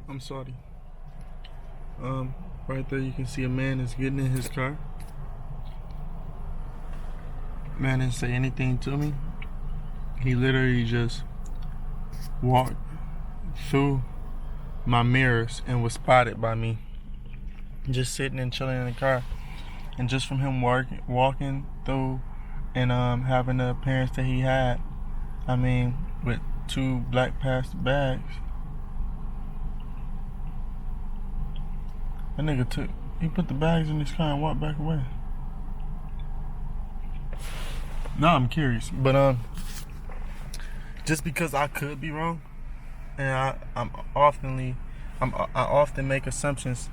I'm sorry. Right there you can see a man is getting in his car. Man didn't say anything to me. He literally just walked through my mirrors and was spotted by me. Just sitting and chilling in the car. And just from him walking through and having the appearance that he had, I mean, with 2 black plastic bags, that nigga he put the bags in his car and walked back away. Now I'm curious, but just because I could be wrong, and I often make assumptions,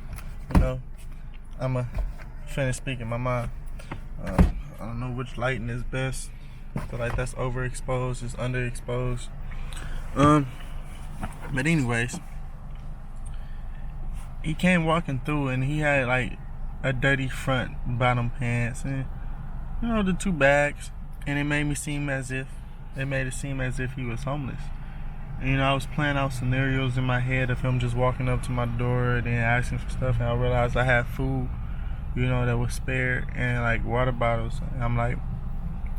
you know, I'ma finish speaking my mind. I don't know which lighting is best. I feel like that's overexposed, it's underexposed. But anyways, he came walking through and he had like a dirty front bottom pants and, you know, the 2 bags, and it made it seem as if he was homeless. And, you know, I was playing out scenarios in my head of him just walking up to my door and then asking for stuff, and I realized I had food, you know, that was spared, and like water bottles. And I'm like,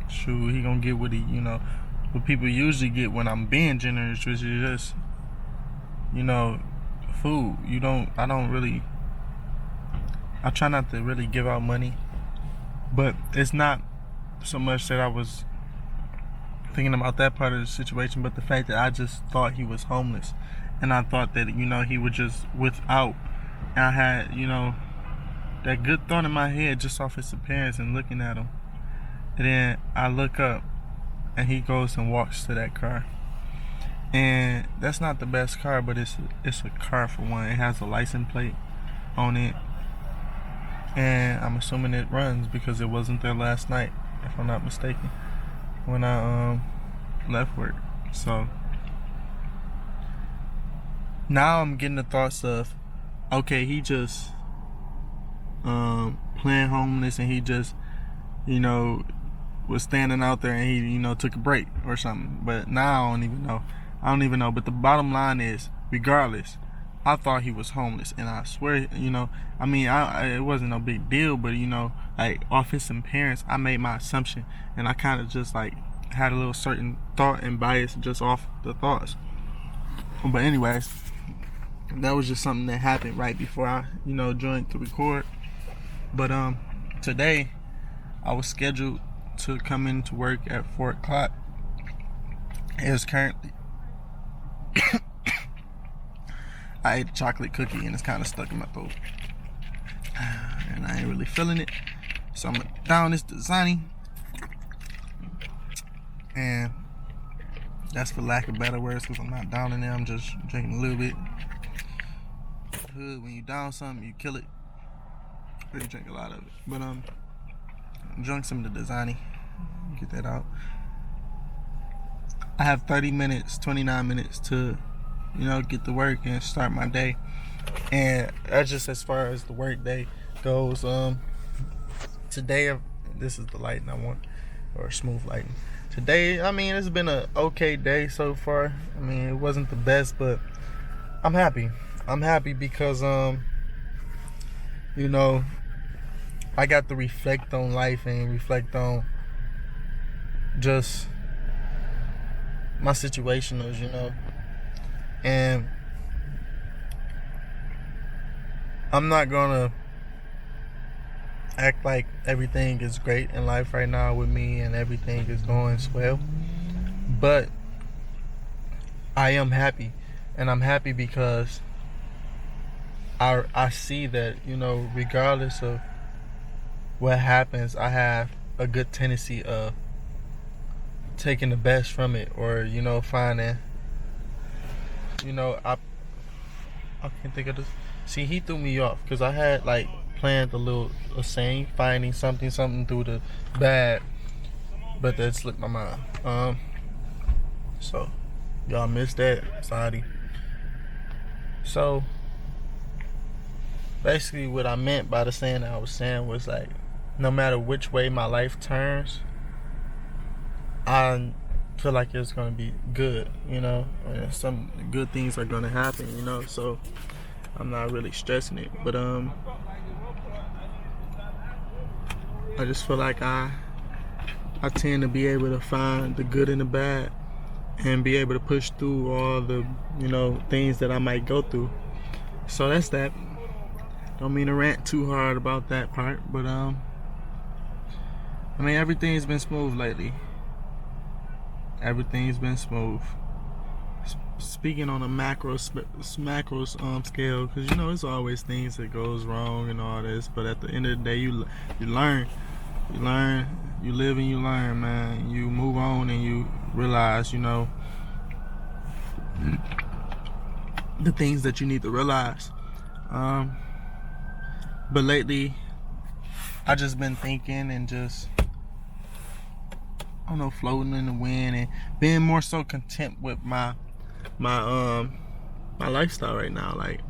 shoot, he gonna get what people usually get when I'm being generous, which is just, you know, food. I try not to really give out money, but it's not so much that I was thinking about that part of the situation, but the fact that I just thought he was homeless, and I thought that, you know, he was just without, and I had, you know, that good thought in my head just off his appearance and looking at him. And then I look up and he goes and walks to that car. And that's not the best car, but it's a car for one. It has a license plate on it. And I'm assuming it runs because it wasn't there last night, if I'm not mistaken, when I left work. So now I'm getting the thoughts of, okay, he just playing homeless, and he just, you know, was standing out there and he, you know, took a break or something. But now I don't even know. But the bottom line is, regardless, I thought he was homeless, and I swear, you know, I mean, it wasn't no big deal, but, you know, like, off his appearance, I made my assumption, and I kind of just like had a little certain thought and bias just off the thoughts. But anyways, that was just something that happened right before I, you know, joined to record. But today I was scheduled to come into work at 4 o'clock. It is currently I ate a chocolate cookie and it's kind of stuck in my throat, and I ain't really feeling it, so I'm gonna down this Dasani, and that's for lack of better words, because I'm not downing it, I'm just drinking a little bit. When you down something, you kill it, or you drink a lot of it. But I drank some of the Dasani. Get that out. I have 29 minutes to, you know, get to work and start my day. And that's just as far as the work day goes. Today, this is the lighting I want, or smooth lighting. Today, I mean, it's been a okay day so far. I mean, it wasn't the best, but I'm happy. I'm happy because, you know, I got to reflect on life and reflect on just my situationals, you know. And I'm not gonna act like everything is great in life right now with me and everything is going swell, but I am happy, and I'm happy because I see that, you know, regardless of what happens, I have a good tendency of taking the best from it, or, you know, finding, you know, I can't think of this. See, he threw me off because I had like planned a saying, finding something through the bad, but that slipped my mind. So y'all missed that, sorry. So basically what I meant by the saying that I was saying was, like, no matter which way my life turns, I feel like it's gonna be good, and some good things are gonna happen, so I'm not really stressing it. But I just feel like I tend to be able to find the good and the bad and be able to push through all the things that I might go through. So that's that. Don't mean to rant too hard about that part, but I mean, everything's been smooth lately. Everything's been smooth. Speaking on a macro scale, because it's always things that goes wrong and all this, but at the end of the day, you learn, you live and you learn, man. You move on and you realize, the things that you need to realize. But lately, I just been thinking and just, I don't know, floating in the wind and being more so content with my lifestyle right now. Like,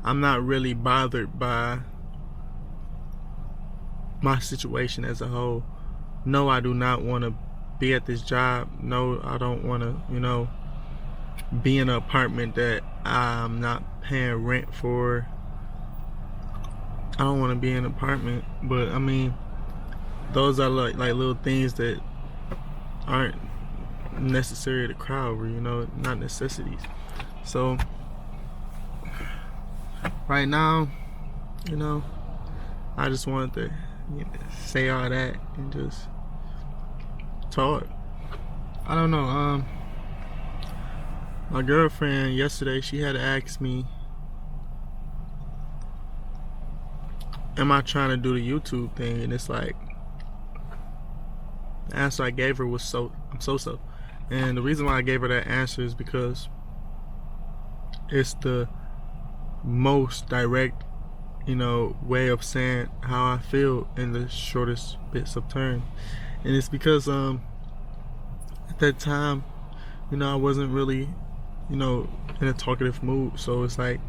I'm not really bothered by my situation as a whole. No, I do not want to be at this job. No, I don't want to, be in an apartment that I'm not paying rent for. I don't want to be in an apartment, but I mean, those are like little things that aren't necessary to cry over, not necessities. So right now, I just wanted to say all that and just talk. I don't know. My girlfriend yesterday, she had asked me, am I trying to do the YouTube thing? And it's like, the answer I gave her was I'm so. And the reason why I gave her that answer is because it's the most direct, way of saying how I feel in the shortest bits of term. And it's because at that time, I wasn't really, in a talkative mood. So it's like,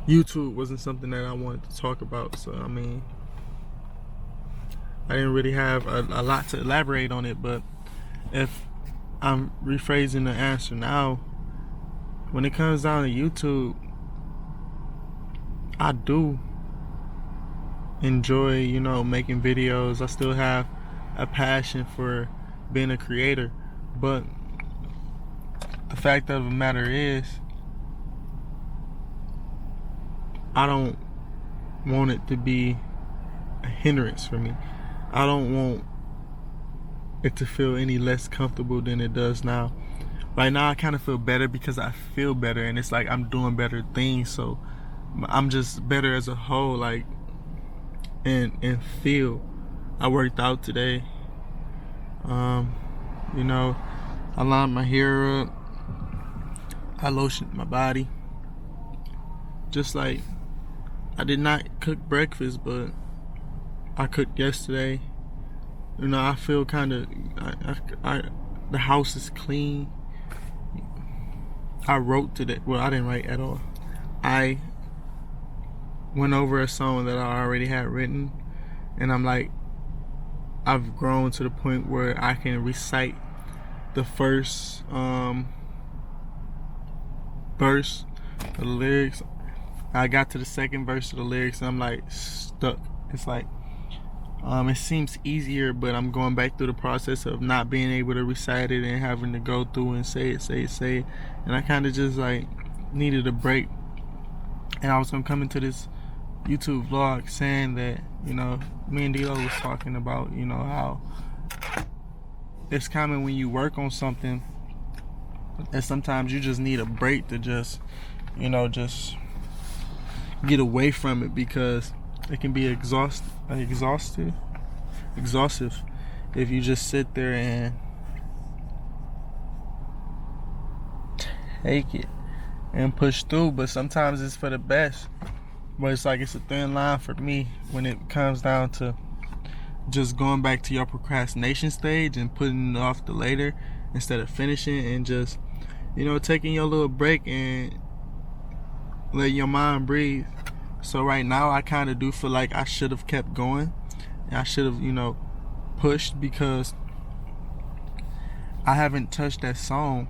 YouTube wasn't something that I wanted to talk about. So I mean, I didn't really have a lot to elaborate on it. But if I'm rephrasing the answer now, when it comes down to YouTube, I do enjoy, making videos. I still have a passion for being a creator. But the fact of the matter is, I don't want it to be a hindrance for me. I don't want it to feel any less comfortable than it does now. Right now, I kind of feel better because I feel better, and it's like I'm doing better things. So I'm just better as a whole, like, and feel. I worked out today. I lined my hair up. I lotioned my body. Just like, I did not cook breakfast, but I cooked yesterday. I feel kind of, the house is clean. I wrote today. Well, I didn't write at all. I went over a song that I already had written, and I'm like, I've grown to the point where I can recite the first verse of the lyrics. I got to the second verse of the lyrics and I'm like stuck. It's like, it seems easier, but I'm going back through the process of not being able to recite it and having to go through and say it. And I kind of just like needed a break. And I was gonna come into this YouTube vlog saying that, me and D-Lo was talking about, how it's common when you work on something, and sometimes you just need a break to just get away from it, because it can be exhaustive if you just sit there and take it and push through. But sometimes it's for the best. But it's like, it's a thin line for me when it comes down to just going back to your procrastination stage and putting it off to later instead of finishing, and just taking your little break and let your mind breathe. So right now, I kind of do feel like I should have kept going. I should have, pushed, because I haven't touched that song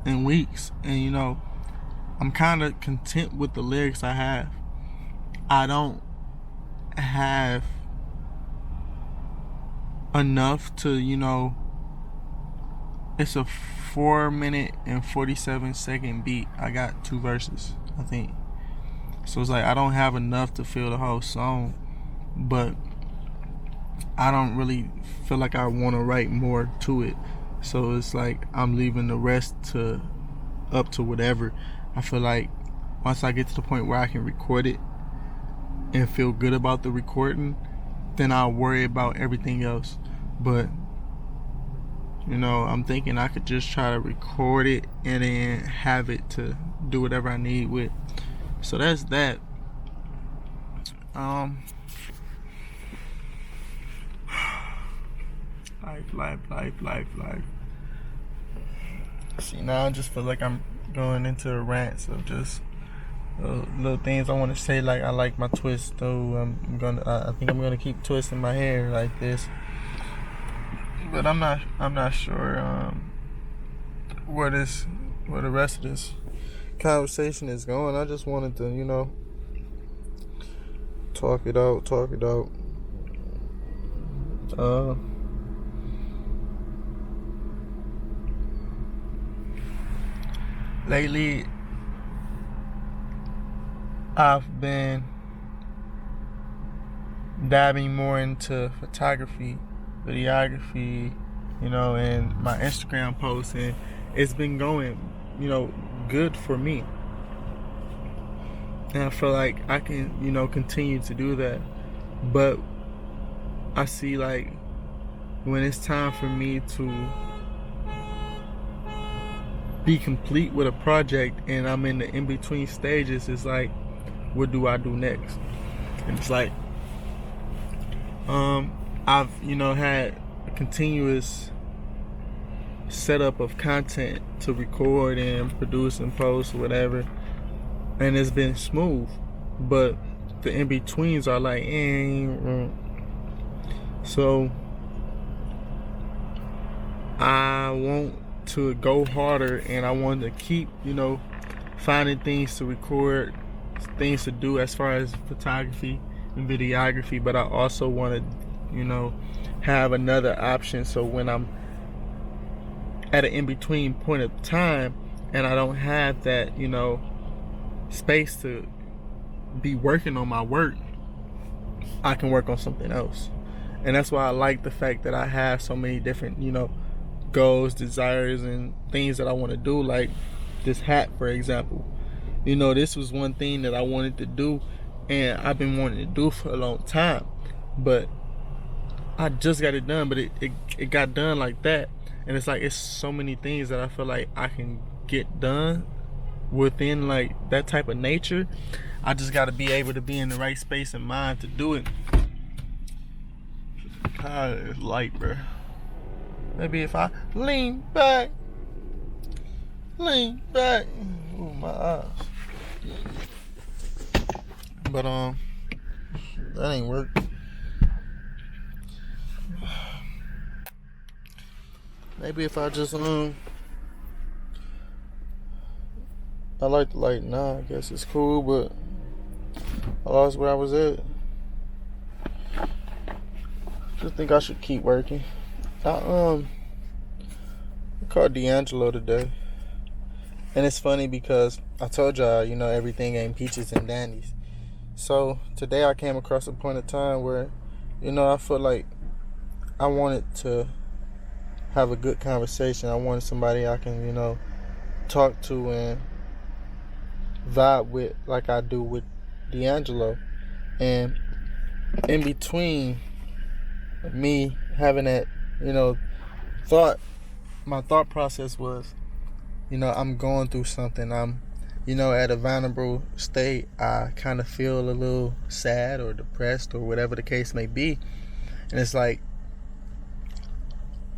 in weeks, and I'm kind of content with the lyrics I have. I don't have enough to, it's a 4 minute and 47-second beat. I got 2 verses, I think. So it's like I don't have enough to fill the whole song, but I don't really feel like I want to write more to it. So it's like I'm leaving the rest up to whatever. I feel like once I get to the point where I can record it and feel good about the recording, then I'll worry about everything else. But I'm thinking I could just try to record it and then have it to do whatever I need with. So that's that. Life. See, now I just feel like I'm going into a rant of just little things I want to say. Like I like my twist though. I think I'm gonna keep twisting my hair like this, but I'm not sure where the rest of this conversation is going. I just wanted to talk it out. Lately, I've been dabbing more into photography, videography, and my Instagram posts, and it's been going, good for me. And I feel like I can, continue to do that. But I see like when it's time for me to be complete with a project and I'm in the in-between stages, it's like, what do I do next? And it's like I've had a continuous setup of content to record and produce and post or whatever, and it's been smooth, but the in-betweens are like so I want to go harder, and I want to keep finding things to record, things to do as far as photography and videography, but I also want to have another option, so when I'm at an in-between point of time and I don't have that space to be working on my work, I can work on something else. And that's why I like the fact that I have so many different goals, desires, and things that I want to do. Like this hat, for example, this was one thing that I wanted to do, and I've been wanting to do for a long time, but I just got it done. But it got done like that, and it's like it's so many things that I feel like I can get done within like that type of nature. I just got to be able to be in the right space and mind to do it. God, it's light, bro. Maybe if I lean back. Ooh, my eyes. But that ain't work. Maybe if I just I like the light now. I guess it's cool, but I lost where I was at. Just think I should keep working. I called D'Angelo today, and it's funny because I told y'all, everything ain't peaches and dandies. So today I came across a point of time where, I feel like I wanted to have a good conversation. I wanted somebody I can, talk to and vibe with like I do with D'Angelo. And in between me having that, my thought process was, I'm going through something. I'm, at a vulnerable state. I kind of feel a little sad or depressed or whatever the case may be. And it's like,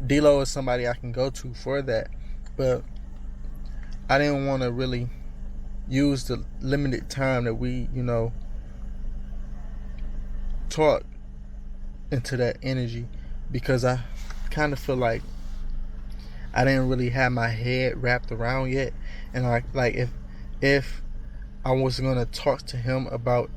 D-Lo is somebody I can go to for that. But I didn't want to really use the limited time that we, talk into that energy, because I kind of feel like I didn't really have my head wrapped around yet. And like if I was gonna talk to him about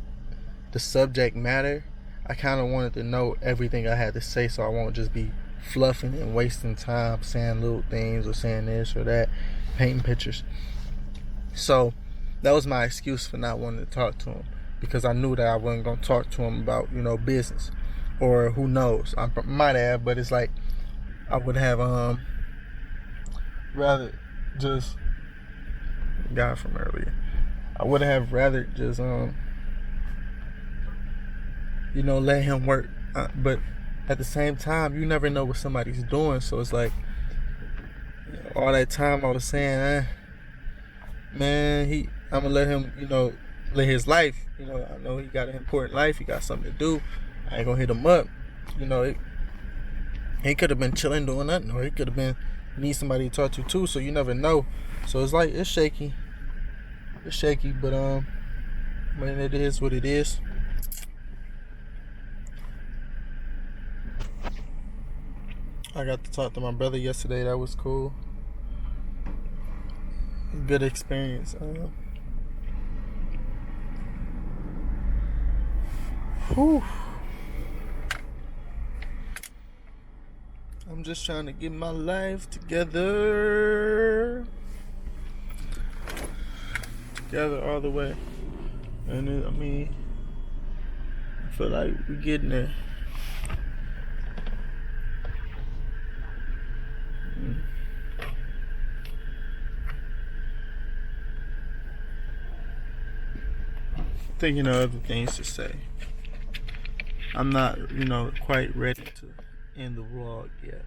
the subject matter, I kind of wanted to know everything I had to say, so I won't just be fluffing and wasting time saying little things or saying this or that, painting pictures. So that was my excuse for not wanting to talk to him, because I knew that I wasn't going to talk to him about, business, or who knows, I might have, but it's like I would have rather just guy from earlier. I would have rather just let him work, but at the same time, you never know what somebody's doing. So it's like, all that time I was saying, man, I'm gonna let him, live his life. I know he got an important life. He got something to do. I ain't gonna hit him up. He could have been chilling doing nothing, or he could have been need somebody to talk to too. So you never know. So it's like, it's shaky. It's shaky, but man, it is what it is. I got to talk to my brother yesterday. That was cool. Good experience. Whew. I'm just trying to get my life together all the way. And I feel like we're getting there. Thinking of other things to say. I'm not, quite ready to end the vlog yet.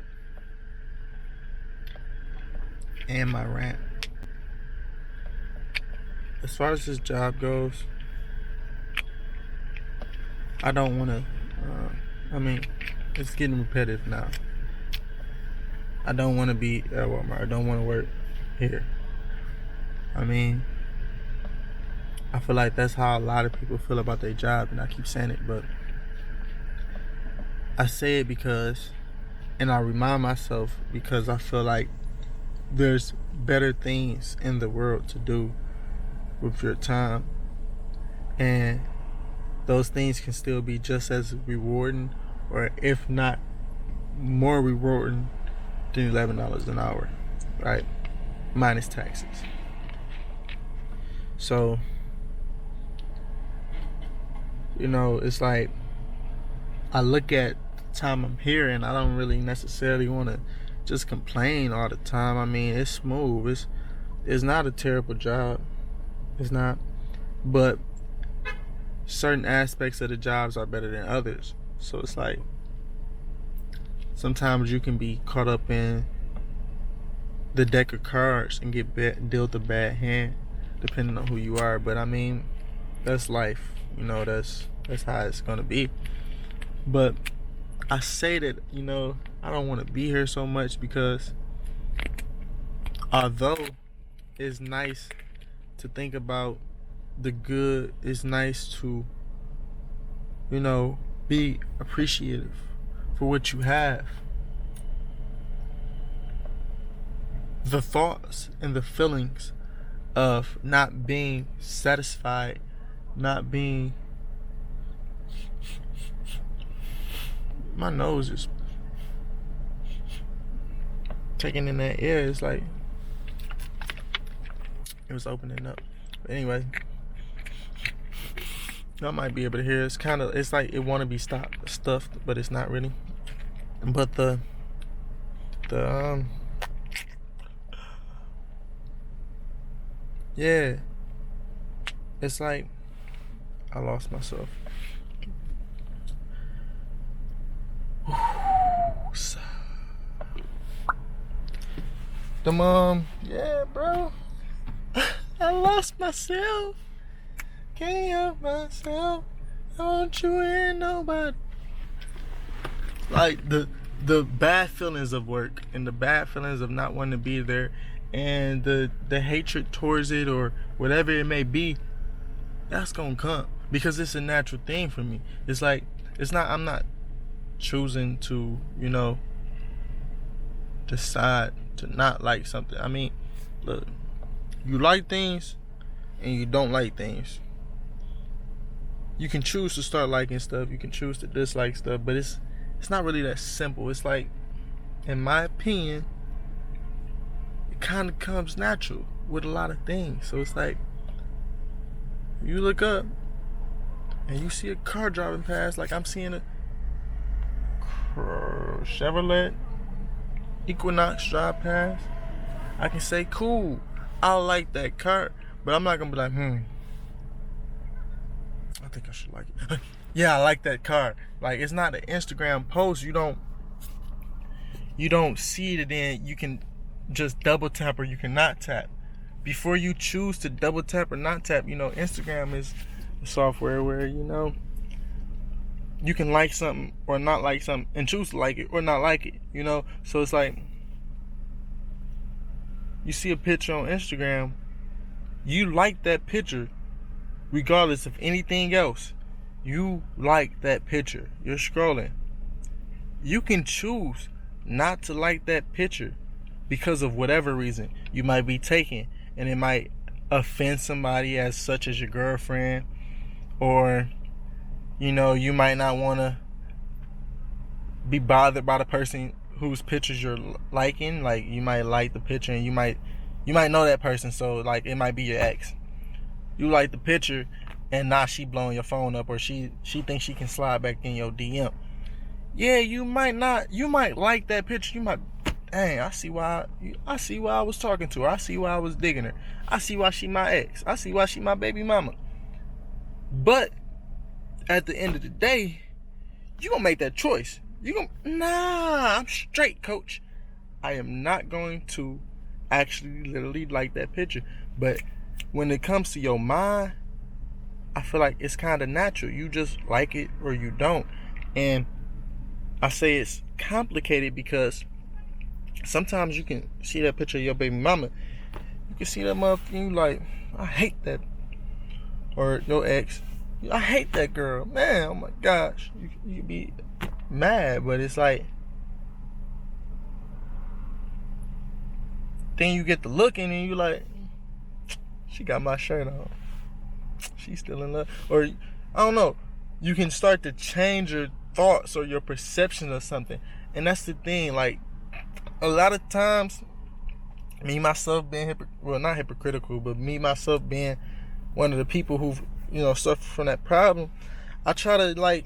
And my rant. As far as this job goes, I don't want to, it's getting repetitive now. I don't want to be at Walmart. I don't want to work here. I feel like that's how a lot of people feel about their job, and I keep saying it, but I say it because, and I remind myself, because I feel like there's better things in the world to do with your time, and those things can still be just as rewarding, or if not more rewarding than $11 an hour, right? Minus taxes. So, it's like, I look at the time I'm here, and I don't really necessarily want to just complain all the time. It's smooth. It's not a terrible job. It's not. But certain aspects of the jobs are better than others. So it's like, sometimes you can be caught up in the deck of cards and get dealt a bad hand, depending on who you are. But that's life. That's how it's gonna be. But I say that, I don't want to be here so much, because although it's nice to think about the good, it's nice to, be appreciative for what you have. The thoughts and the feelings of not being satisfied, not being, my nose is taking in that air. It's like it was opening up. But anyway, y'all might be able to hear. It's like it want to be stuffed, but it's not really. But the yeah, it's like I lost myself. Yeah, bro. I lost myself. Can't help myself. Don't you hear nobody? Like the bad feelings of work, and the bad feelings of not wanting to be there, and the hatred towards it, or whatever it may be, that's gonna come, because it's a natural thing for me. It's like, I'm not choosing to, decide to not like something. I mean, look, you like things and you don't like things. You can choose to start liking stuff. You can choose to dislike stuff, but it's not really that simple. It's like, in my opinion, it kind of comes natural with a lot of things. So it's like, you look up and you see a car driving past, like I'm seeing a Chevrolet Equinox drive past. I can say, cool, I like that car, but I'm not gonna be like, I think I should like it. Yeah, I like that car. Like, it's not an Instagram post. You don't see it, and then you can just double tap or you can not tap. Before you choose to double tap or not tap, Instagram is a software where, you can like something or not like something and choose to like it or not like it, So it's like, you see a picture on Instagram, you like that picture regardless of anything else. You like that picture. You're scrolling. You can choose not to like that picture because of whatever reason you might be taking, and it might offend somebody as such as your girlfriend, or you might not want to be bothered by the person whose pictures you're liking. Like, you might like the picture and you might know that person, so like it might be your ex. You like the picture and now she blowing your phone up, or she thinks she can slide back in your DM. Yeah, you might like that picture. You might, dang, I see why I was talking to her. I see why I was digging her. I see why she my ex. I see why she my baby mama. But at the end of the day, you gonna make that choice. I'm straight, coach. I am not going to actually literally like that picture. But when it comes to your mind, I feel like it's kind of natural. You just like it or you don't. And I say it's complicated because sometimes you can see that picture of your baby mama. You can see that motherfucker and you like, I hate that. Or your ex, I hate that girl. Man, oh my gosh. You be mad, but it's like, then you get to looking and you like, she got my shirt on. She's still in love. Or, I don't know. You can start to change your thoughts or your perception of something. And that's the thing. Like, a lot of times, me, myself being, not hypocritical, but me, myself being one of the people who've, suffer from that problem, I try to,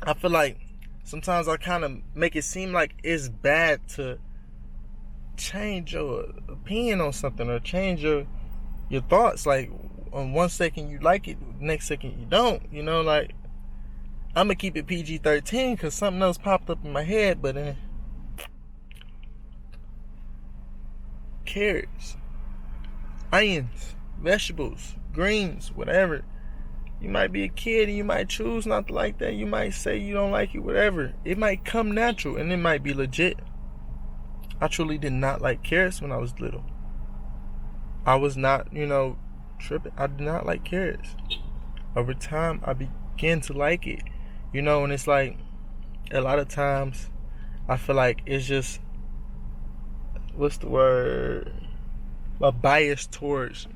I feel like sometimes I kind of make it seem like it's bad to change your opinion on something or change your thoughts. Like, on one second you like it, next second you don't. Like, I'm gonna keep it PG-13 because something else popped up in my head. But carrots, onions, vegetables, greens, whatever. You might be a kid and you might choose not to like that. You might say you don't like it, whatever. It might come natural and it might be legit. I truly did not like carrots when I was little. I was not, tripping. I did not like carrots. Over time, I began to like it. And it's like, a lot of times, I feel like it's just, what's the word? A bias towards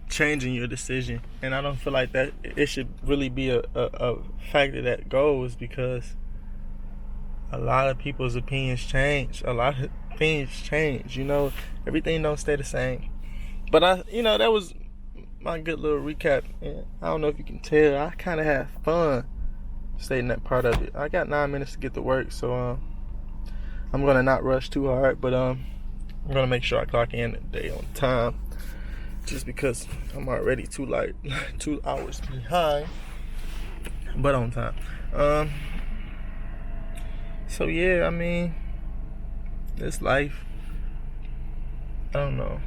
changing your decision. And I don't feel like that it should really be a factor that goes, because a lot of people's opinions change. A lot of things change. Everything don't stay the same. But that was my good little recap. And I don't know if you can tell, I kind of had fun stating that part of it. I got 9 minutes to get to work, so I'm gonna not rush too hard, but I'm gonna make sure I clock in today on time, just because I'm already 2 hours behind, but on time. So yeah, I mean, this life, I don't know.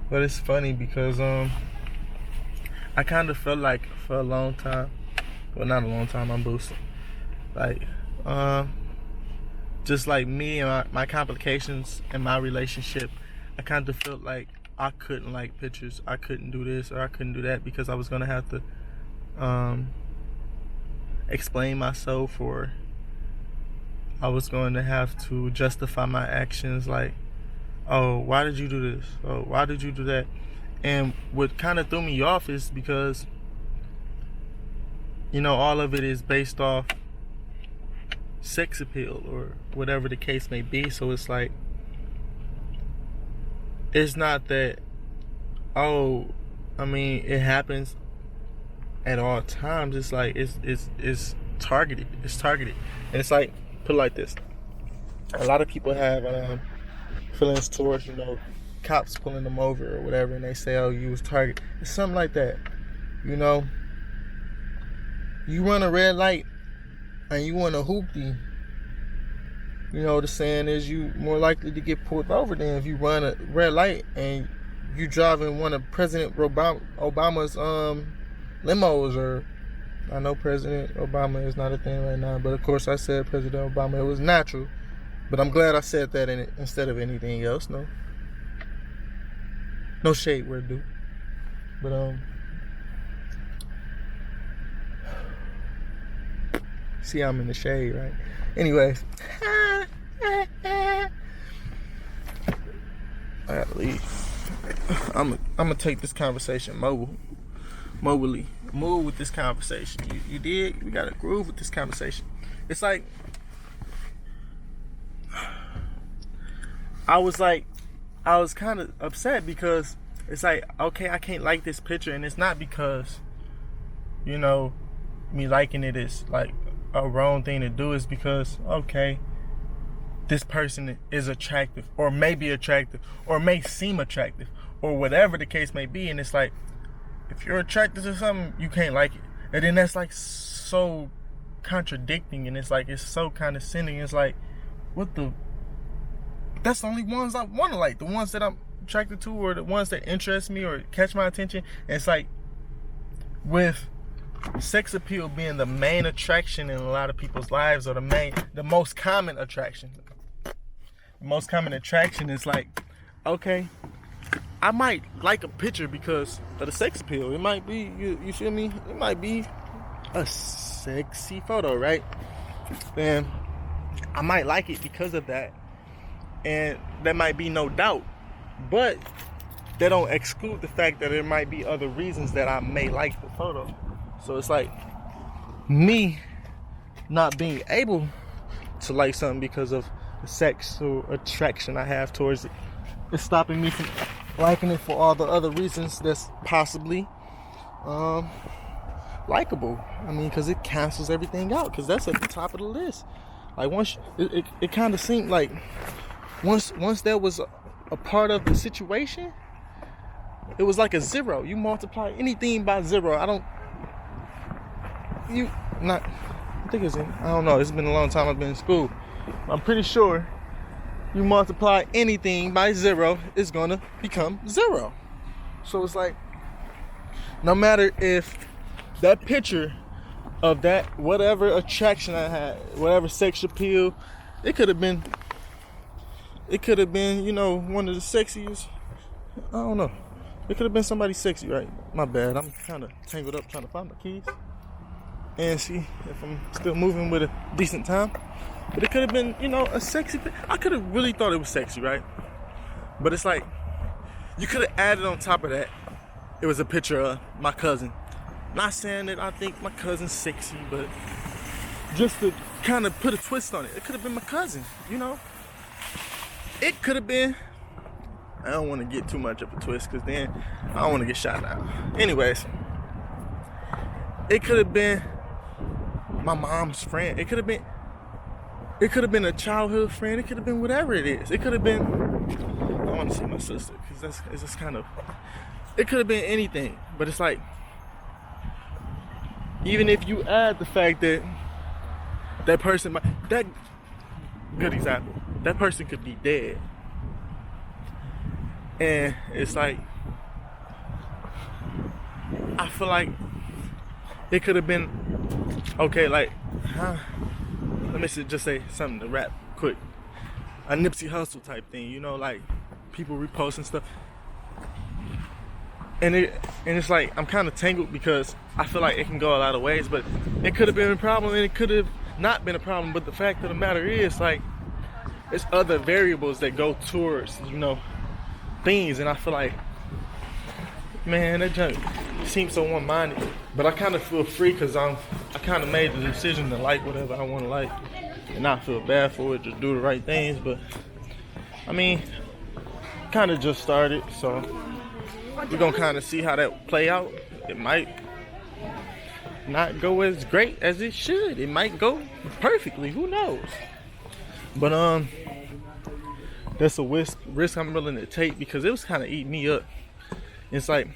But it's funny because I kind of felt like for a long time, well, not a long time, I'm boosting, like just like me and my complications in my relationship, I kind of felt like I couldn't like pictures, I couldn't do this or I couldn't do that, because I was gonna have to explain myself or I was going to have to justify my actions, like, oh, why did you do this? Oh, why did you do that? And what kind of threw me off is because, you know, all of it is based off sex appeal or whatever the case may be. So it's like, it's not that, oh, I mean, it happens at all times. It's like, it's targeted. It's targeted. And it's like, put it like this. A lot of people have feelings towards, you know, cops pulling them over or whatever, and they say, oh, you was targeted. It's something like that. You know, you run a red light and you want a hoopty, you know, the saying is you more likely to get pulled over than if you run a red light and you driving one of President Obama's limos. Or I know President Obama is not a thing right now, but of course I said President Obama. It was natural, but I'm glad I said that instead of anything else. No shade where due, but see, I'm in the shade, right? Anyways, I gotta leave. I'm gonna take this conversation mobily. Move with this conversation. You dig? We gotta groove with this conversation. It's like, I was kind of upset because it's like, okay, I can't like this picture, and it's not because, you know, me liking it is like a wrong thing to do. Is because, okay, this person is attractive, or may be attractive, or may seem attractive, or whatever the case may be. And it's like, if you're attracted to something, you can't like it. And then that's like so contradicting, and it's like, it's so condescending. It's like, that's the only ones I want to like. The ones that I'm attracted to, or the ones that interest me or catch my attention. And it's like, with sex appeal being the main attraction in a lot of people's lives, or the most common attraction. The most common attraction is like, okay, I might like a picture because of the sex appeal. It might be, you feel me? It might be a sexy photo, right? And I might like it because of that. And there might be no doubt. But they don't exclude the fact that there might be other reasons that I may like the photo. So it's like, me not being able to like something because of the sexual attraction I have towards it is stopping me from liking it for all the other reasons that's possibly likable. I mean, because it cancels everything out, because that's at the top of the list. Like, once it kind of seemed like once there was a part of the situation, it was like a zero. You multiply anything by zero. I don't know, it's been a long time I've been in school. I'm pretty sure you multiply anything by zero, it's gonna become zero. So it's like, no matter if that picture of that whatever attraction I had, whatever sex appeal, it could have been, you know, one of the sexiest. I don't know. It could have been somebody sexy, right? My bad. I'm kind of tangled up trying to find my keys and see if I'm still moving with a decent time. But it could have been, you know, a sexy thing. I could have really thought it was sexy, right? But it's like, you could have added on top of that, it was a picture of my cousin. Not saying that I think my cousin's sexy, but just to kind of put a twist on it. It could have been my cousin, you know? It could have been, I don't want to get too much of a twist, because then I don't want to get shot down. Anyways, it could have been my mom's friend. It could have been a childhood friend. It could have been whatever it is. It could have been, I want to see my sister, because it's just kind of, it could have been anything. But it's like, even if you add the fact that that person, that good example, that person could be dead. And it's like, I feel like it could have been, okay, like, let me just say something to rap quick. A Nipsey Hussle type thing, you know, like people reposting stuff. And it's like, I'm kind of tangled because I feel like it can go a lot of ways, but it could have been a problem, and it could have not been a problem, but the fact of the matter is, like, it's other variables that go towards, you know, things, and I feel like, man, that junk seems so one-minded. But I kind of feel free because I kind of made the decision to like whatever I want to like, and not feel bad for it, just do the right things. But I mean, kind of just started, so we're gonna kind of see how that play out. It might not go as great as it should. It might go perfectly. Who knows? But that's a risk I'm willing to take because it was kind of eating me up. It's like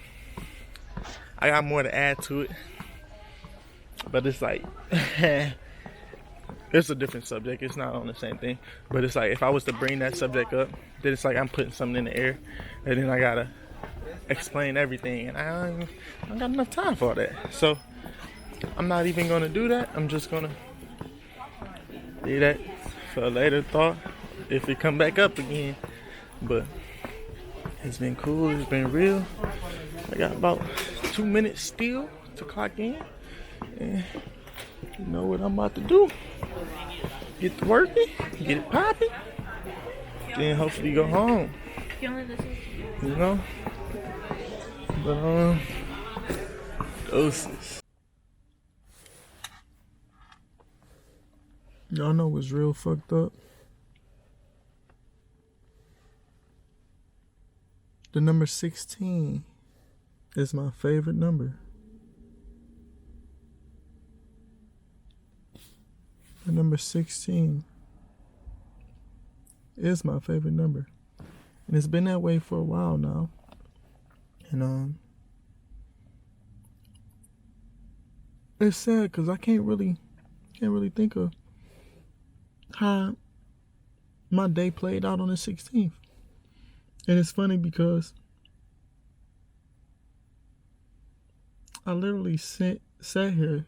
I got more to add to it, but it's like it's a different subject. It's not on the same thing, but it's like if I was to bring that subject up, then it's like I'm putting something in the air, and then I gotta explain everything, and I don't got enough time for all that. So I'm not even gonna do that. I'm just gonna leave that for a later thought if it come back up again. But it's been cool. It's been real. I got about 2 minutes still to clock in, and you know what I'm about to do. Get to working, get it popping, then hopefully go home. You know? But doses. Y'all know what's real fucked up? The number 16 is my favorite number. The number 16 is my favorite number. And it's been that way for a while now. And it's sad because I can't really think of how my day played out on the 16th. And it's funny because I literally sat here,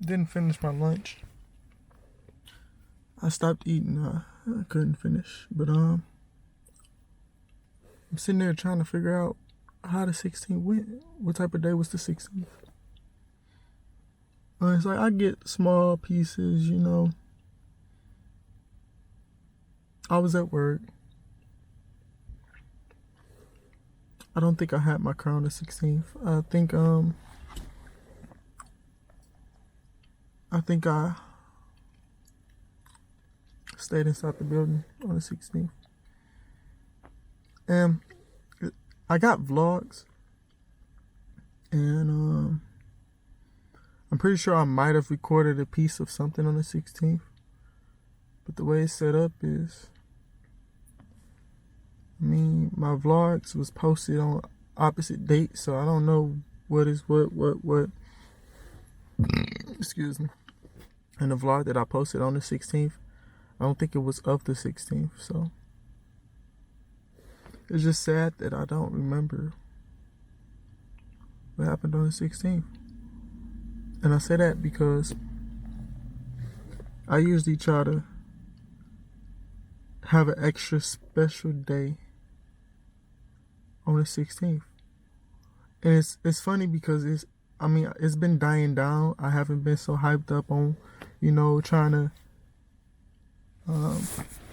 didn't finish my lunch. I stopped eating. I couldn't finish, but I'm sitting there trying to figure out how the 16th went. What type of day was the 16th? It's like I get small pieces, you know. I was at work. I don't think I had my car on the 16th. I think I stayed inside the building on the 16th. And I got vlogs. And I'm pretty sure I might have recorded a piece of something on the 16th. But the way it's set up is, I mean, my vlogs was posted on opposite dates, so I don't know what is what. Excuse me. And the vlog that I posted on the 16th, I don't think it was of the 16th, so it's just sad that I don't remember what happened on the 16th. And I say that because I usually try to have an extra special day on the 16th. And it's funny because it's been dying down. I haven't been so hyped up on, you know, trying to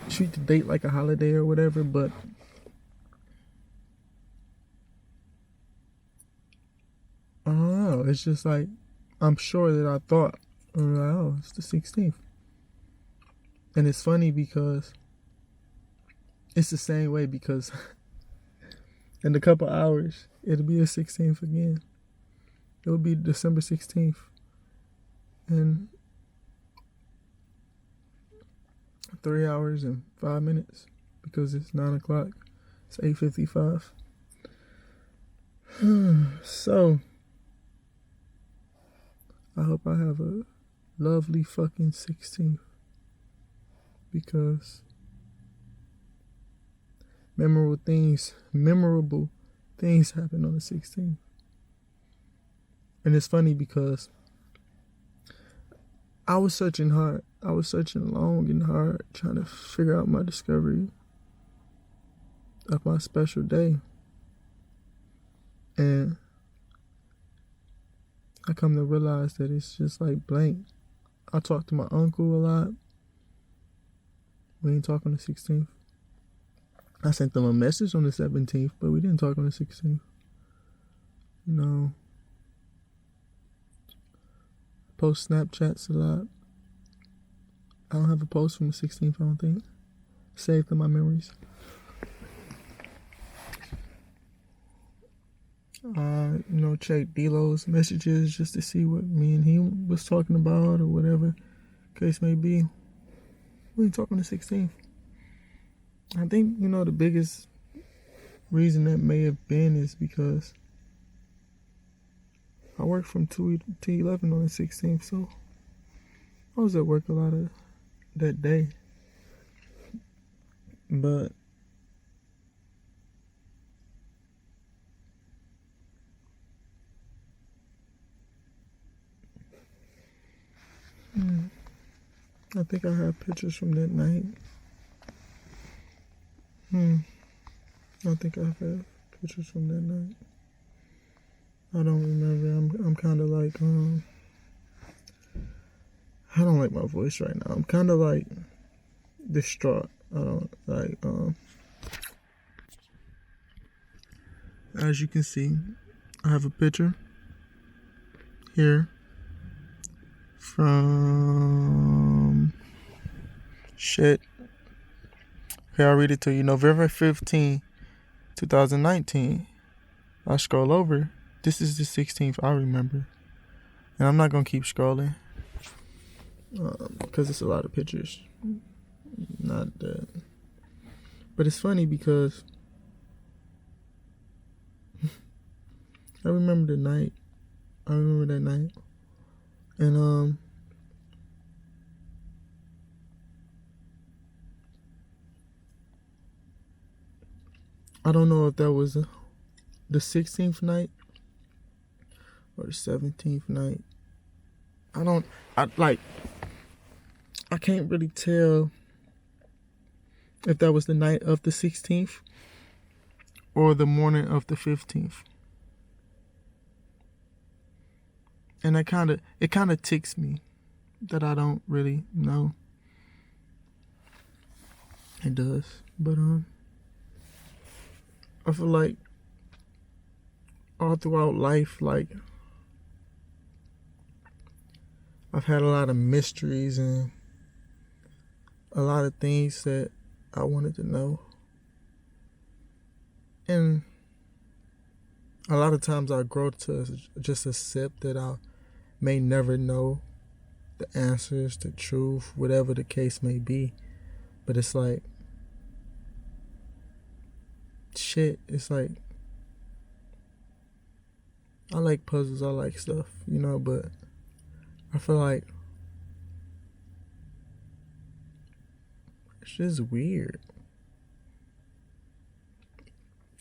treat the date like a holiday or whatever, but I don't know. It's just like, I'm sure that I thought, oh, it's the 16th. And it's funny because it's the same way, because in a couple hours, it'll be the 16th again. It'll be December 16th. And 3 hours and 5 minutes, because it's 9 o'clock. It's 8:55. So, I hope I have a lovely fucking 16th, because memorable things happen on the 16th. And it's funny because I was searching hard. I was searching long and hard, trying to figure out my discovery of my special day. And I come to realize that it's just like blank. I talk to my uncle a lot. We ain't talk on the 16th. I sent them a message on the 17th, but we didn't talk on the 16th. You know, post Snapchats a lot. I don't have a post from the 16th, I don't think. Saved in my memories. Check D-Lo's messages just to see what me and he was talking about or whatever case may be. We ain't talking on the 16th. I think, the biggest reason that may have been is because I worked from 2 to 11 on the 16th, so I was at work a lot of that day. But I think I have pictures from that night. I think I have pictures from that night. I don't remember. I'm kind of like, I don't like my voice right now. I'm kind of like distraught. I don't like, as you can see, I have a picture here from Okay, I'll read it to you. November 15, 2019. I scroll over. This is the 16th I remember. And I'm not going to keep scrolling. Because it's a lot of pictures. Not that. But it's funny because I remember the night. I remember that night. And I don't know if that was the 16th night or the 17th night. I can't really tell if that was the night of the 16th or the morning of the 15th. And it kind of ticks me that I don't really know. It does. But I feel like all throughout life, like, I've had a lot of mysteries and a lot of things that I wanted to know. And a lot of times I grow to just accept that I may never know the answers, the truth, whatever the case may be. But it's like, shit, it's like, I like puzzles, I like stuff, but I feel like it's just weird.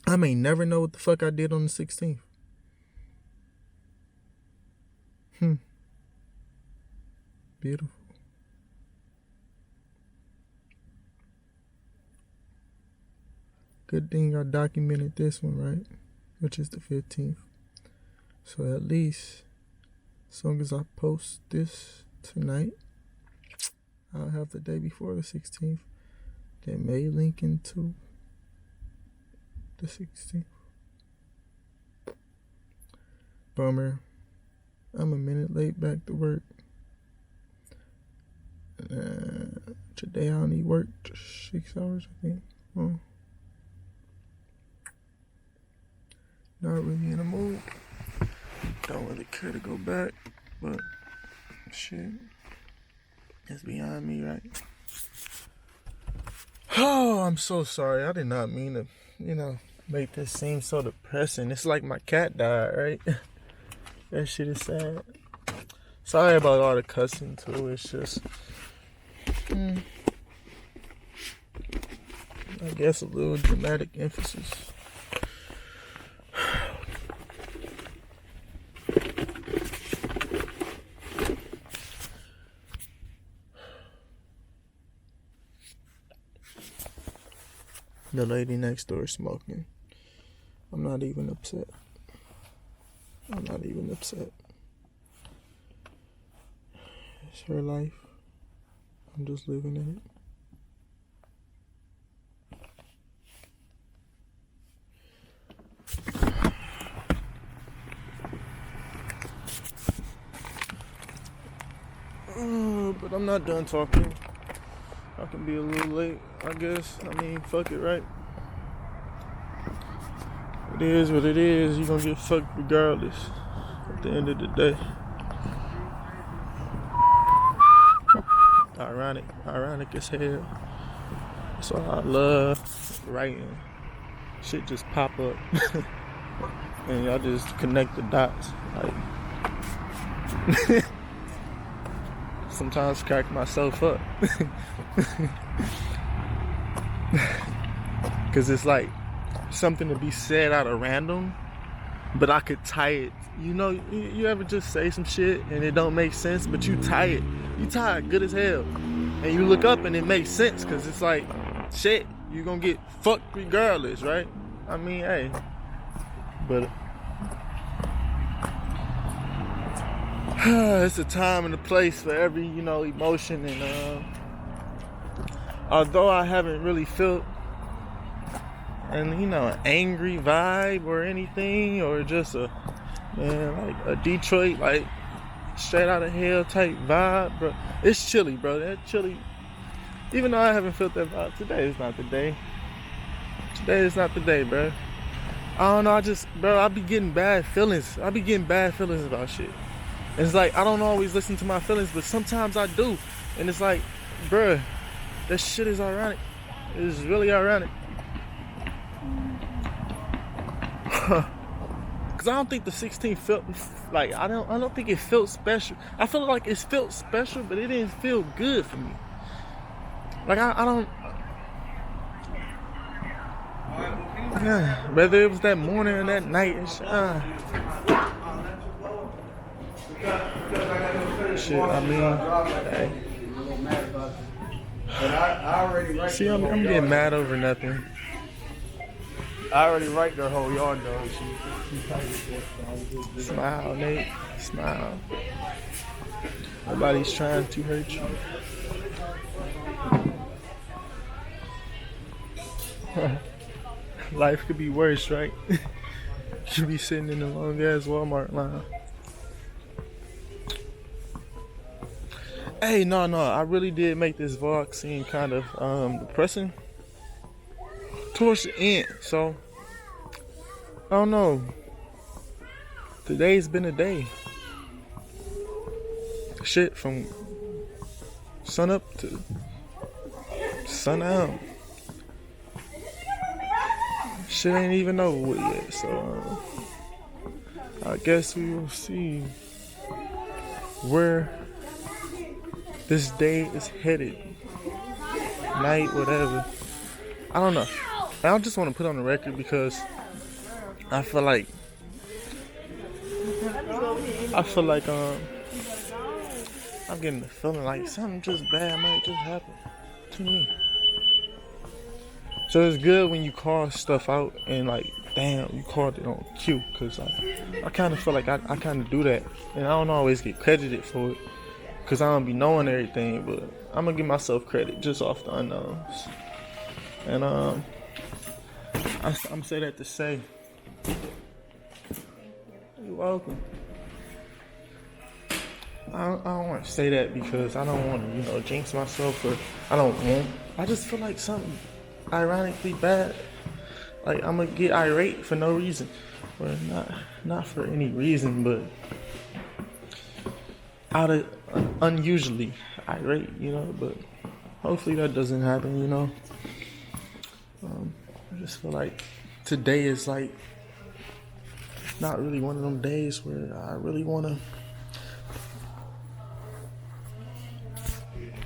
I may never know what the fuck I did on the 16th. Beautiful. Good thing I documented this one, right? Which is the 15th. So at least, as long as I post this tonight, I'll have the day before the 16th. That may link into the 16th. Bummer. I'm a minute late back to work. Today I only worked 6 hours, I think. Not really in a mood. Don't really care to go back, but shit, it's beyond me, right? Oh, I'm so sorry. I did not mean to, make this seem so depressing. It's like my cat died, right? That shit is sad. Sorry about all the cussing too. It's just, I guess, a little dramatic emphasis. The lady next door smoking. I'm not even upset. It's her life. I'm just living in it. But I'm not done talking. I can be a little late, I guess. I mean, fuck it, right? It is what it is. You're gonna get fucked regardless at the end of the day. Ironic as hell. That's why I love writing. Shit just pop up. And y'all just connect the dots. Like sometimes crack myself up. Cause it's like something to be said out of random, but I could tie it. You know, you ever just say some shit and it don't make sense, but you tie it. You tie it good as hell. And you look up and it makes sense, cause it's like, shit, you gonna get fucked regardless, right? I mean, hey. But it's a time and a place for every, emotion. And although I haven't really felt an angry vibe or anything, or just like a Detroit, like straight out of hell type vibe, bro. It's chilly, bro. That chilly. Even though I haven't felt that vibe, today is not the day. Today is not the day, bro. I don't know. I be getting bad feelings. I be getting bad feelings about shit. And it's like, I don't always listen to my feelings, but sometimes I do. And it's like, bruh, that shit is ironic. It is really ironic. Cause I don't think the 16th felt like, I don't think it felt special. I feel like it felt special, but it didn't feel good for me. Like I don't. Yeah, whether it was that morning or that night, shit. I mean, hey. See, I'm getting mad over nothing. I already write their whole yard though. Smile, Nate. Smile. Nobody's trying to hurt you. Life could be worse, right? You be sitting in the long ass Walmart line. Hey, no, I really did make this vlog seem kind of depressing towards the end. So I don't know. Today's been a day. Shit from sun up to sun out. Shit ain't even over yet, so I guess we will see where this day is headed. Night, whatever. I don't know. I just want to put on the record because I feel like I'm getting the feeling like something just bad might just happen to me. So it's good when you call stuff out and like, damn, you called it on cue, cause I kind of feel like I kind of do that, and I don't always get credited for it, cause I don't be knowing everything. But I'm gonna give myself credit just off the unknowns, and I'm say that to say, you're welcome. I don't want to say that because I don't want to, jinx myself, or I just feel like something ironically bad. Like I'm gonna get irate for no reason, or not for any reason, but out of unusually irate, But hopefully that doesn't happen, I just feel like today is like not really one of them days where I really want to.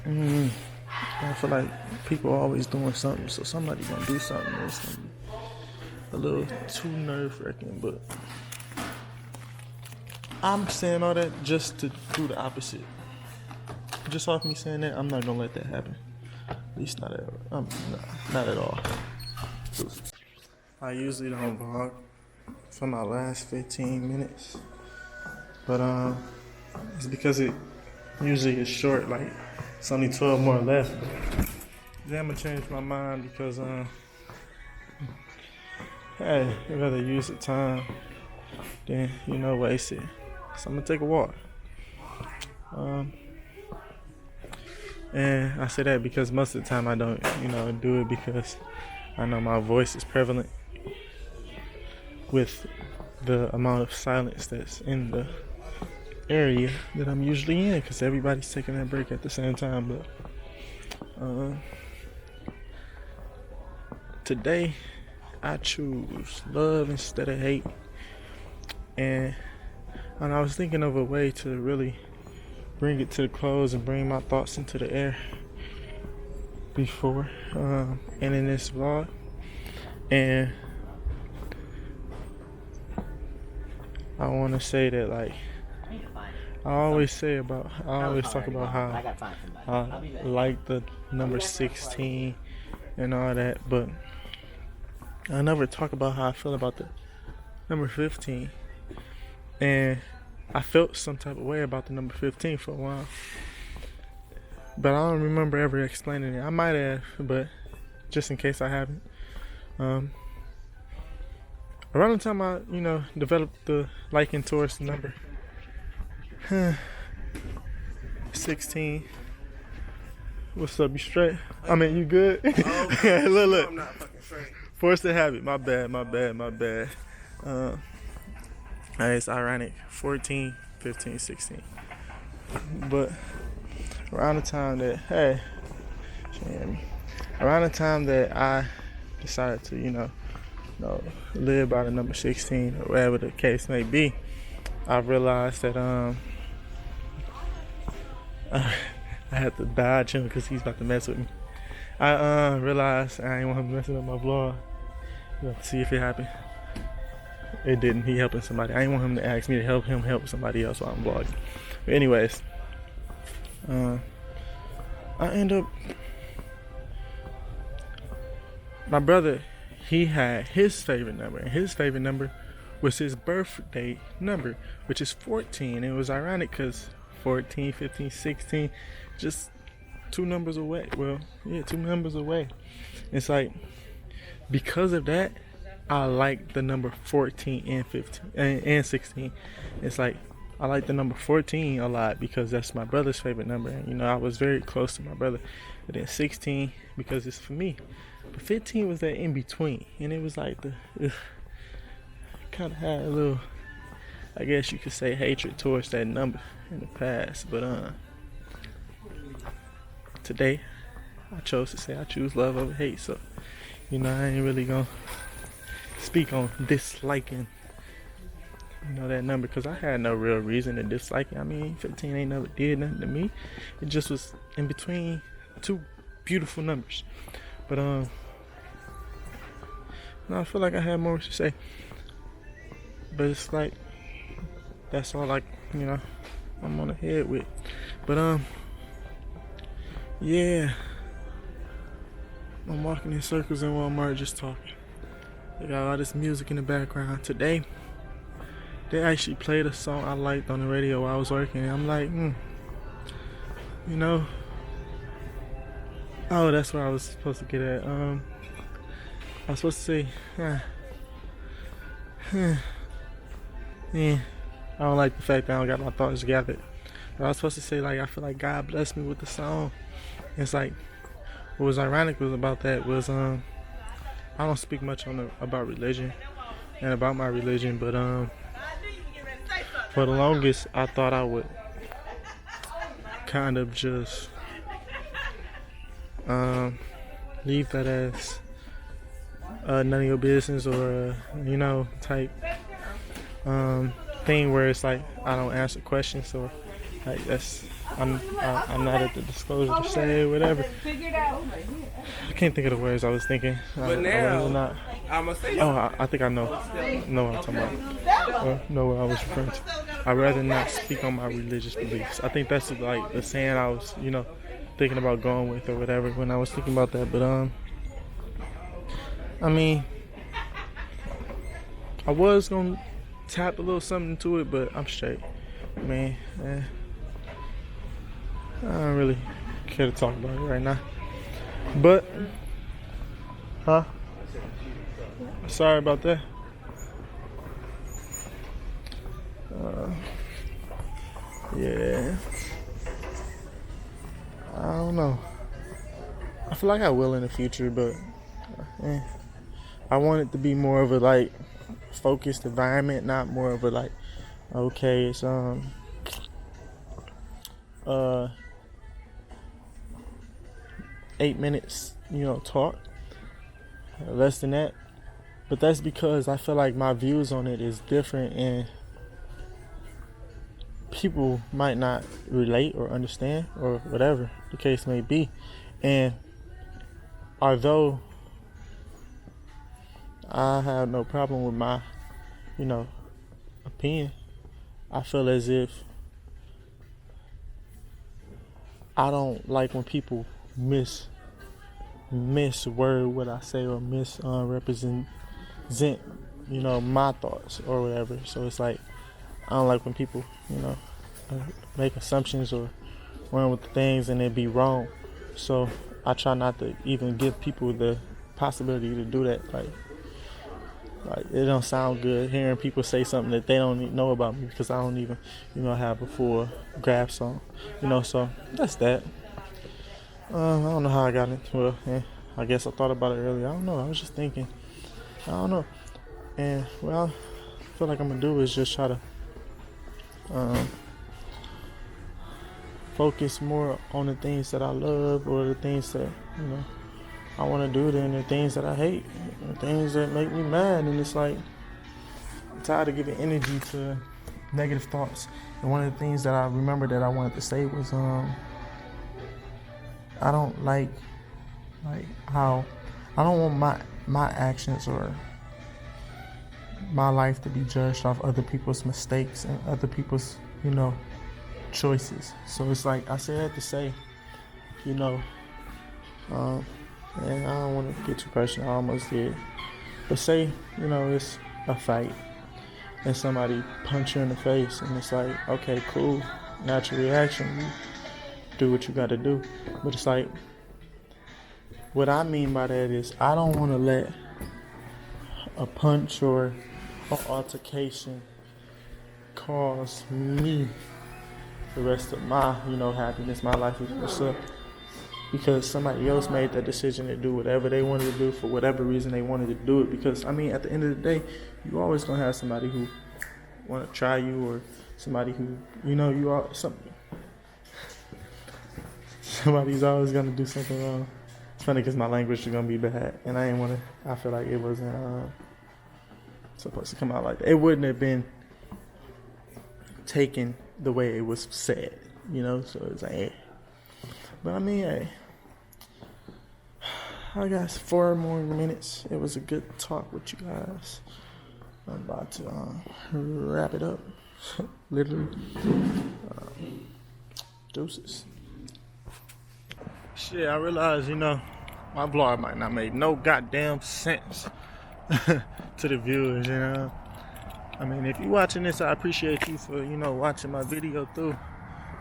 I feel like people are always doing something, so somebody gonna do something that's gonna be a little too nerve-wracking. But I'm saying all that just to do the opposite. Just off me saying that, I'm not gonna let that happen. At least not at all. I usually don't vlog for my last 15 minutes, but it's because Usually it's short, like it's only 12 more left. Then I'm gonna change my mind because hey, I'd rather use the time than waste it. So I'm gonna take a walk. And I say that because most of the time I don't do it because I know my voice is prevalent with the amount of silence that's in the area that I'm usually in, because everybody's taking that break at the same time. But today I choose love instead of hate, and I was thinking of a way to really bring it to the close and bring my thoughts into the air before and in this vlog. And I want to say that, like, I always talk about how I like the number 16 and all that, but I never talk about how I feel about the number 15. And I felt some type of way about the number 15 for a while, but I don't remember ever explaining it. I might have, but just in case I haven't. Around the time I, developed the liking towards the number 16. What's up? You straight? I mean, you good? Oh, look. I'm not fucking straight. Forced the habit. My bad. It's ironic. 14, 15, 16. But around the time that, around the time that I decided to, live by the number 16 or whatever the case may be, I realized that I had to dodge him because he's about to mess with me. I realized I didn't want him messing up my vlog. See if it happened. It didn't. He helping somebody. I didn't want him to ask me to help him help somebody else while I'm vlogging. But anyways, I end up. My brother, he had his favorite number, and his favorite number was his birthday number, which is 14. And it was ironic because 14, 15, 16, just two numbers away. Well, yeah, two numbers away. It's like, because of that, I like the number 14 and 15 and 16. It's like, I like the number 14 a lot because that's my brother's favorite number. And, I was very close to my brother. But then 16, because it's for me. But 15 was that in between. And it was like kind of had a little, I guess you could say, hatred towards that number in the past. But today, I chose to say I choose love over hate. So, I ain't really gonna speak on disliking, that number, because I had no real reason to dislike it. I mean, 15 ain't never did nothing to me. It just was in between two beautiful numbers. But I feel like I had more to say. But it's like, that's all I'm on the head with. But yeah, I'm walking in circles in Walmart just talking. They got all this music in the background. Today, they actually played a song I liked on the radio while I was working. And I'm like, oh, that's where I was supposed to get at. I was supposed to say, I don't like the fact that I don't got my thoughts gathered. But I was supposed to say, like, I feel like God blessed me with the song. It's like, what was ironic about that was, I don't speak much about religion and about my religion, but for the longest I thought I would kind of just leave that as none of your business, or type thing where it's like I don't answer questions, or like I'm not at the disclosure to say whatever. I can't think of the words I was thinking. But now, I'm gonna say. Oh, I think I know what I'm talking about. Or know what I was referring to. I'd rather not speak on my religious beliefs. I think that's like the saying I was, thinking about going with or whatever when I was thinking about that. But I mean, I was gonna tap a little something to it, but I'm straight, man. I don't really care to talk about it right now. But, sorry about that. Yeah. I don't know. I feel like I will in the future, but I want it to be more of a like focused environment, not more of a like, okay, it's 8 minutes, talk, less than that. But that's because I feel like my views on it is different, and people might not relate or understand or whatever the case may be. And although I have no problem with my, opinion, I feel as if I don't like when people misword what I say or misrepresent, my thoughts or whatever. So it's like I don't like when people, make assumptions or run with the things and it be wrong. So I try not to even give people the possibility to do that. Like it don't sound good hearing people say something that they don't even know about me, because I don't even, have a full grasp on, so that's that. I don't know how I got into it. I guess I thought about it earlier. I don't know. I was just thinking. I don't know. And well, I feel like I'm gonna do is just try to focus more on the things that I love, or the things that I want to do, than the things that I hate, the things that make me mad. And it's like I'm tired of giving energy to negative thoughts. And one of the things that I remember that I wanted to say was I don't like how I don't want my actions or my life to be judged off other people's mistakes and other people's choices. So it's like I say that to say, and I don't want to get too personal. I almost did. But say, it's a fight and somebody punch you in the face, and it's like, okay, cool, natural reaction, you do what you got to do. But it's like, what I mean by that is I don't want to let a punch or an altercation cause me the rest of my, happiness, my life, what's up. Because somebody else made that decision to do whatever they wanted to do for whatever reason they wanted to do it. Because, at the end of the day, you always going to have somebody who want to try you, or somebody who, you are something. Somebody's always going to do something wrong. It's funny because my language is going to be bad. And I feel like it wasn't supposed to come out like that. It wouldn't have been taken the way it was said, so it's like, hey. But hey, I got 4 more minutes. It was a good talk with you guys. I'm about to wrap it up. Literally. Deuces. Shit, I realize, my vlog might not make no goddamn sense to the viewers, if you're watching this, I appreciate you for, watching my video through.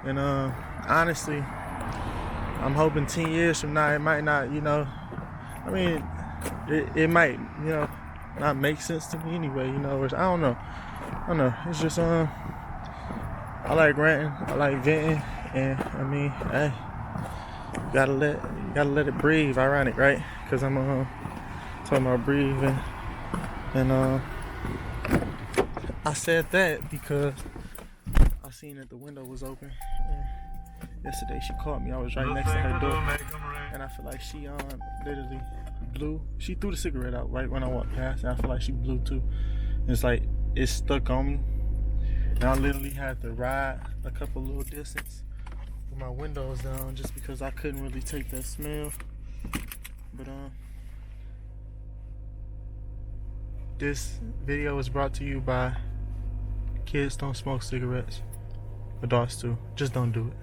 And honestly, I'm hoping 10 years from now, it might not, it might, not make sense to me anyway, or I don't know. It's just, I like ranting, I like venting, and hey, you gotta let it breathe. Ironic, right? Because I'm talking about breathing, and I said that because I seen that the window was open. And yesterday she called me. I was right next to her door, and I feel like she literally blew. She threw the cigarette out right when I walked past, and I feel like she blew too. And it's like it stuck on me, and I literally had to ride a couple little distance with my windows down just because I couldn't really take that smell. But this video was brought to you by Kids Don't Smoke Cigarettes. Adults do. Just don't do it.